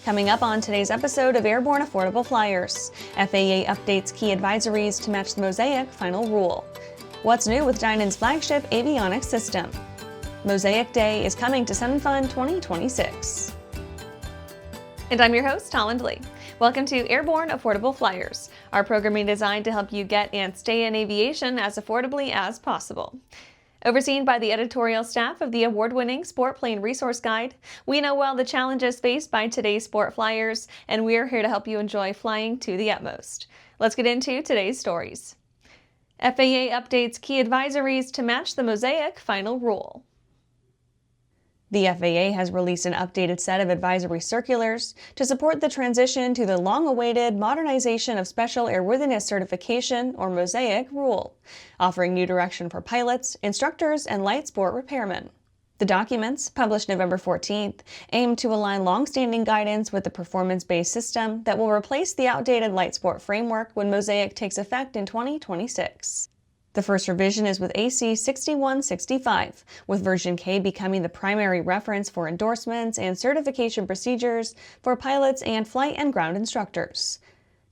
Coming up on today's episode of Airborne Affordable Flyers, FAA updates key advisories to match the Mosaic final rule. What's new with Dynon's flagship avionics system? Mosaic Day is coming to SnF 2026. And I'm your host, Holland Lee. Welcome to Airborne Affordable Flyers, our programming designed to help you get and stay in aviation as affordably as possible. Overseen by the editorial staff of the award-winning SportPlane Resource Guide, we know well the challenges faced by today's sport flyers, and we're here to help you enjoy flying to the utmost. Let's get into today's stories. FAA updates key advisories to match the Mosaic final rule. The FAA has released an updated set of advisory circulars to support the transition to the long-awaited Modernization of Special Airworthiness Certification, or Mosaic, rule, offering new direction for pilots, instructors, and light sport repairmen. The documents, published November 14th, aim to align long-standing guidance with the performance-based system that will replace the outdated light sport framework when Mosaic takes effect in 2026. The first revision is with AC 6165, with version K becoming the primary reference for endorsements and certification procedures for pilots and flight and ground instructors.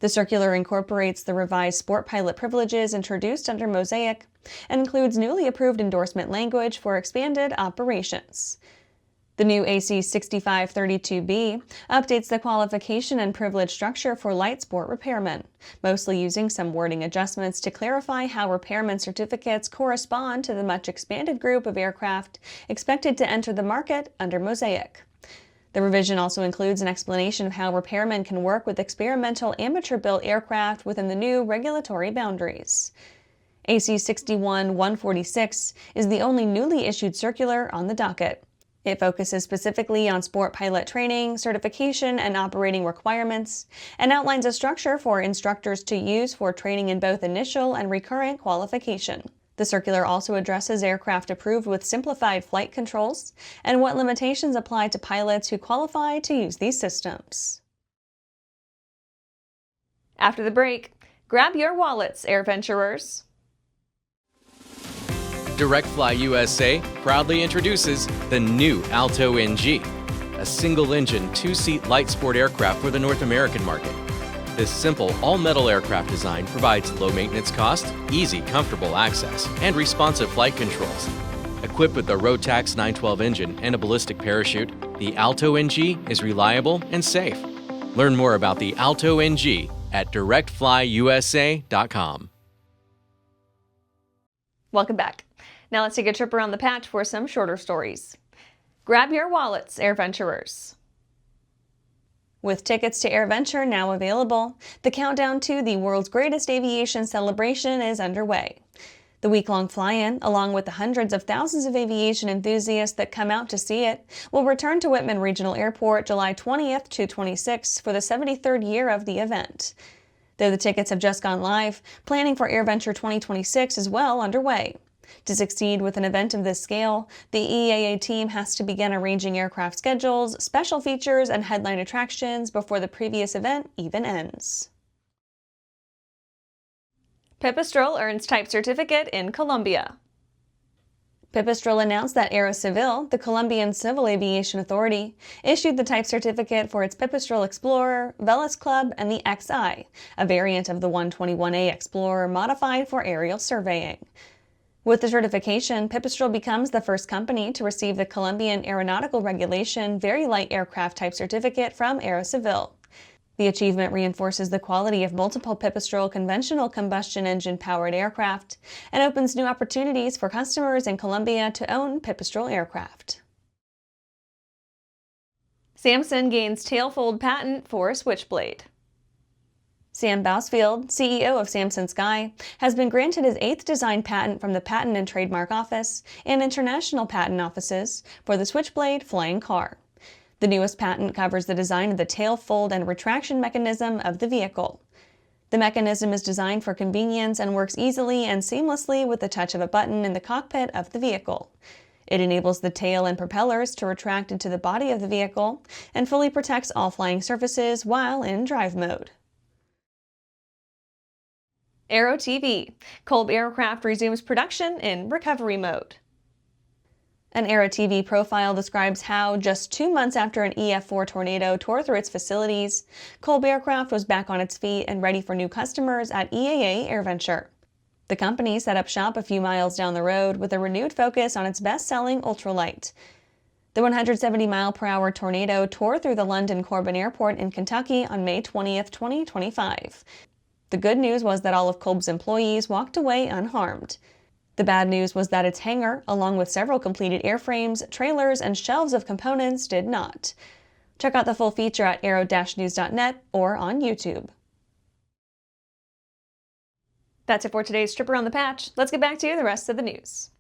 The circular incorporates the revised sport pilot privileges introduced under Mosaic and includes newly approved endorsement language for expanded operations. The new AC 6532B updates the qualification and privilege structure for light sport repairmen, mostly using some wording adjustments to clarify how repairman certificates correspond to the much expanded group of aircraft expected to enter the market under Mosaic. The revision also includes an explanation of how repairmen can work with experimental amateur-built aircraft within the new regulatory boundaries. AC 61146 is the only newly issued circular on the docket. It focuses specifically on sport pilot training, certification, and operating requirements, and outlines a structure for instructors to use for training in both initial and recurrent qualification. The circular also addresses aircraft approved with simplified flight controls and what limitations apply to pilots who qualify to use these systems. After the break, grab your wallets, AirVenturers. DirectFly USA proudly introduces the new Alto NG, a single-engine, two-seat light sport aircraft for the North American market. This simple, all-metal aircraft design provides low maintenance cost, easy, comfortable access, and responsive flight controls. Equipped with a Rotax 912 engine and a ballistic parachute, the Alto NG is reliable and safe. Learn more about the Alto NG at directflyusa.com. Welcome back. Now let's take a trip around the patch for some shorter stories. Grab your wallets, AirVenturers. With tickets to AirVenture now available, the countdown to the world's greatest aviation celebration is underway. The week-long fly-in, along with the hundreds of thousands of aviation enthusiasts that come out to see it, will return to Whitman Regional Airport July 20th to 26th for the 73rd year of the event. Though the tickets have just gone live, planning for AirVenture 2026 is well underway. To succeed with an event of this scale, the EAA team has to begin arranging aircraft schedules, special features, and headline attractions before the previous event even ends. Pipistrel earns type certificate in Colombia. Pipistrel announced that Aerocivil, the Colombian Civil Aviation Authority, issued the type certificate for its Pipistrel Explorer, Velis Club, and the XI, a variant of the 121A Explorer modified for aerial surveying. With the certification, Pipistrel becomes the first company to receive the Colombian Aeronautical Regulation Very Light Aircraft Type Certificate from Aerocivil. The achievement reinforces the quality of multiple Pipistrel conventional combustion engine-powered aircraft and opens new opportunities for customers in Colombia to own Pipistrel aircraft. Samson gains tailfold patent for Switchblade. Sam Bousfield, CEO of Samson Sky, has been granted his 8th design patent from the Patent and Trademark Office and international patent offices for the Switchblade flying car. The newest patent covers the design of the tail fold and retraction mechanism of the vehicle. The mechanism is designed for convenience and works easily and seamlessly with the touch of a button in the cockpit of the vehicle. It enables the tail and propellers to retract into the body of the vehicle and fully protects all flying surfaces while in drive mode. Aero-TV. Kolb aircraft resumes production in recovery mode. An Aero-TV profile describes how, just 2 months after an EF4 tornado tore through its facilities, Kolb aircraft was back on its feet and ready for new customers at EAA AirVenture. The company set up shop a few miles down the road with a renewed focus on its best-selling ultralight. The 170-mile-per-hour tornado tore through the London Corbin Airport in Kentucky on May 20, 2025. The good news was that all of Kolb's employees walked away unharmed. The bad news was that its hangar, along with several completed airframes, trailers, and shelves of components, did not. Check out the full feature at aero-news.net or on YouTube. That's it for today's trip around the patch. Let's get back to the rest of the news.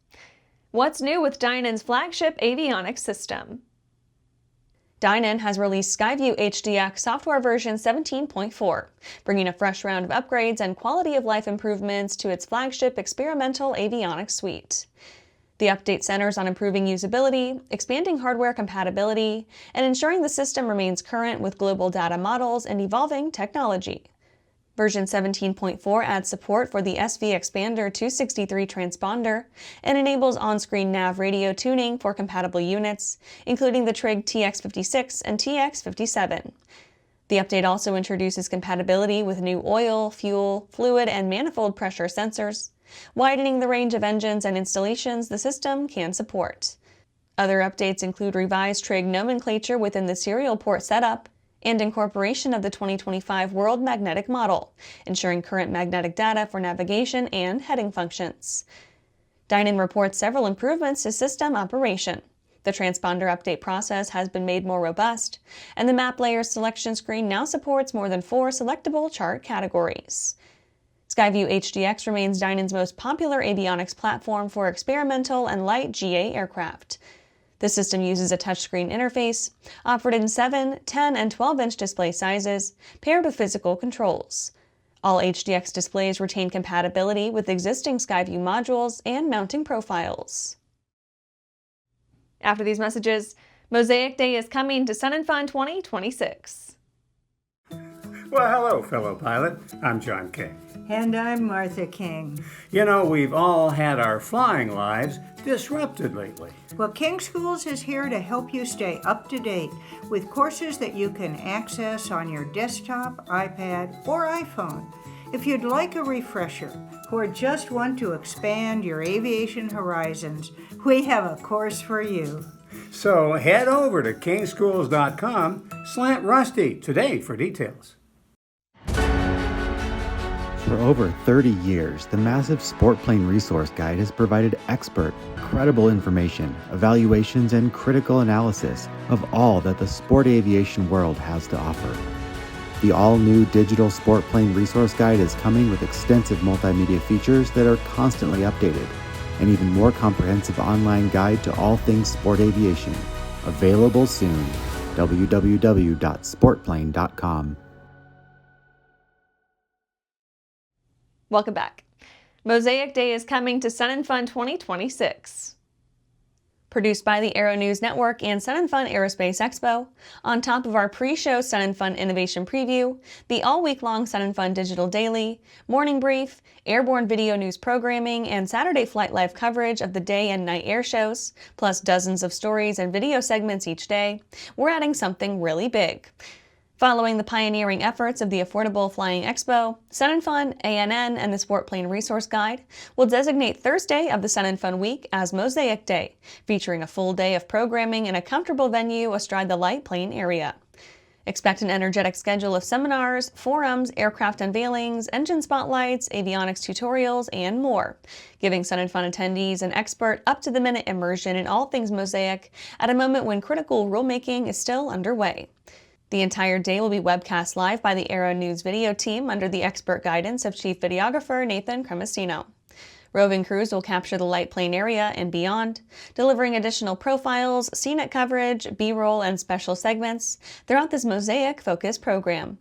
What's new with Dynon's flagship avionics system? Dynon has released SkyView HDX software version 17.4, bringing a fresh round of upgrades and quality of life improvements to its flagship experimental avionics suite. The update centers on improving usability, expanding hardware compatibility, and ensuring the system remains current with global data models and evolving technology. Version 17.4 adds support for the SV Expander 263 transponder and enables on-screen nav radio tuning for compatible units, including the Trig TX56 and TX57. The update also introduces compatibility with new oil, fuel, fluid, and manifold pressure sensors, widening the range of engines and installations the system can support. Other updates include revised Trig nomenclature within the serial port setup, and incorporation of the 2025 World Magnetic Model, ensuring current magnetic data for navigation and heading functions. Dynon reports several improvements to system operation. The transponder update process has been made more robust, and the map layer selection screen now supports more than 4 selectable chart categories. SkyView HDX remains Dynon's most popular avionics platform for experimental and light GA aircraft. The system uses a touchscreen interface, offered in 7, 10, and 12-inch display sizes, paired with physical controls. All HDX displays retain compatibility with existing SkyView modules and mounting profiles. After these messages, Mosaic Day is coming to SnF 2026. Well, hello, fellow pilot. I'm John King. And I'm Martha King. You know, we've all had our flying lives disrupted lately. Well, King Schools is here to help you stay up to date with courses that you can access on your desktop, iPad, or iPhone. If you'd like a refresher or just want to expand your aviation horizons, we have a course for you. So head over to kingschools.com/rusty today for details. For over 30 years, the massive SportPlane Resource Guide has provided expert, credible information, evaluations, and critical analysis of all that the sport aviation world has to offer. The all-new digital SportPlane Resource Guide is coming with extensive multimedia features that are constantly updated, an even more comprehensive online guide to all things sport aviation. Available soon. www.sportplane.com. Welcome back. Mosaic Day is coming to SnF 2026. Produced by the Aero-News Network and SnF Aerospace Expo, on top of our pre-show SnF Innovation Preview, the all-week-long SnF Digital Daily, Morning Brief, Airborne video news programming, and Saturday Flight Live coverage of the day and night air shows, plus dozens of stories and video segments each day, we're adding something really big. Following the pioneering efforts of the Affordable Flying Expo, SnF, ANN, and the SportPlane Resource Guide will designate Thursday of the SnF Week as Mosaic Day, featuring a full day of programming in a comfortable venue astride the light plane area. Expect an energetic schedule of seminars, forums, aircraft unveilings, engine spotlights, avionics tutorials, and more, giving SnF attendees an expert, up-to-the-minute immersion in all things Mosaic at a moment when critical rulemaking is still underway. The entire day will be webcast live by the Aero-News video team under the expert guidance of Chief Videographer Nathan Cremastino. Roving crews will capture the light plane area and beyond, delivering additional profiles, scenic coverage, B-roll, and special segments throughout this Mosaic-focused program.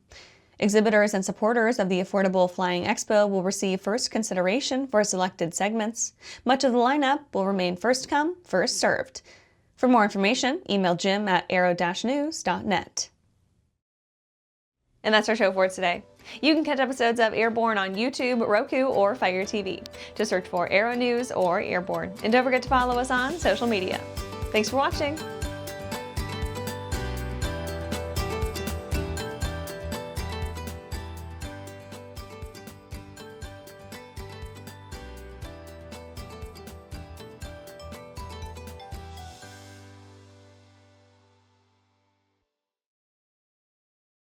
Exhibitors and supporters of the Affordable Flying Expo will receive first consideration for selected segments. Much of the lineup will remain first come, first served. For more information, email Jim at aero-news.net. And that's our show for today. You can catch episodes of Airborne on YouTube, Roku, or Fire TV. Just search for Aero-News or Airborne. And don't forget to follow us on social media. Thanks for watching.